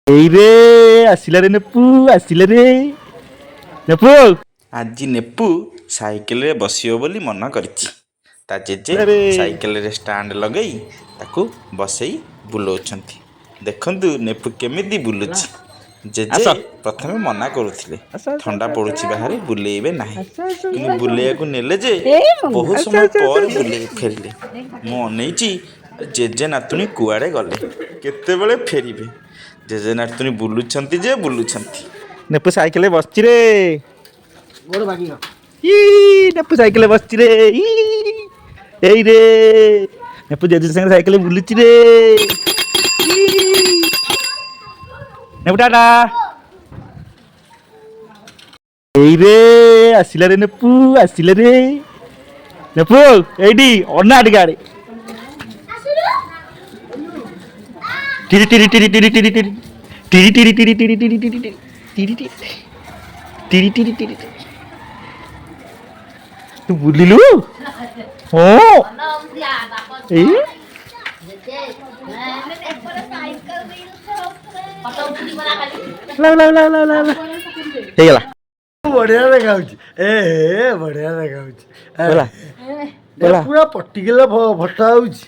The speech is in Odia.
ଏଇରେ ଆସିଲା ରେ ନେପୁ ଆସିଲା ରେ ନେପୁ। ଆଜି ନେପୁ ସାଇକେଲରେ ବସିବ ବୋଲି ମନ କରିଛି। ତା ଜେଜେ ଆରେ ସାଇକେଲରେ ଷ୍ଟାଣ୍ଡ ଲଗେଇ ତାକୁ ବସେଇ ବୁଲଉଛନ୍ତି। ଦେଖନ୍ତୁ ନେପୁ କେମିତି ବୁଲୁଛି। ଜେଜେ ଆସ ପ୍ରଥମେ ମନା କରୁଥିଲେ ଆସ ଆସ ଆସ ଥଣ୍ଡା ଆସ ପଡ଼ୁଛି ବାହାରେ ବୁଲେଇବେ ନାହିଁ, ଆସ ଆସ କିନ୍ତୁ ଆସ ବୁଲେଇବାକୁ ନେଲେ ଯେ ବହୁତ ଆସ ସମୟ ଆସ ଆସ ପରେ ଆସ। ବୁଲେଇ ଫେରିଲେ। ମୁଁ ଅନେଇଛି ଜେଜେ ନାତୁଣୀ କୁଆଡ଼େ ଗଲେ, କେତେବେଳେ ଫେରିବେ। ଜେଜେ ନାତୁଣୀ ବୁଲୁଛନ୍ତି ଯେ ବୁଲୁଛନ୍ତି। ନେପୁ ସାଇକେଲରେ ବସିଛି ରେ। ଇ ନେପୁ ସାଇକେଲରେ ବସିଛି ରେ। ଏଇରେ ନେପୁ ଜେଜେ ସାଙ୍ଗେ ସାଇକେଲରେ ବୁଲୁଛି ରେ। ନେପୁ ଟାଟା। ଏଇରେ ଆସିଲା ରେ ନେପୁ ଆସିଲା ରେ ନେପୁ ଏଇଠି ଅନା ଟିକେ ଆଡେ। ଟିରି ଟିରି ଟିରି ଟିରି ଟିରି ଟିରି ଟିରି ଟିରି ଟିରି ଟିରି ଟିରି ଟିରି ଟିରି ଟିରି ଟିରି ଟିରି ଟିରି। ତୁ ବୁଲିଲୁ? ହଁ ଏଇ ହେଇଗଲା। ବଢିଆ ଦେଖାଉଛି। ବଢିଆ ଦେଖାଉଛି। ଗଲା ଗଲା। ପୁରା ପଟିକିଲା ଫଟା ହଉଛି।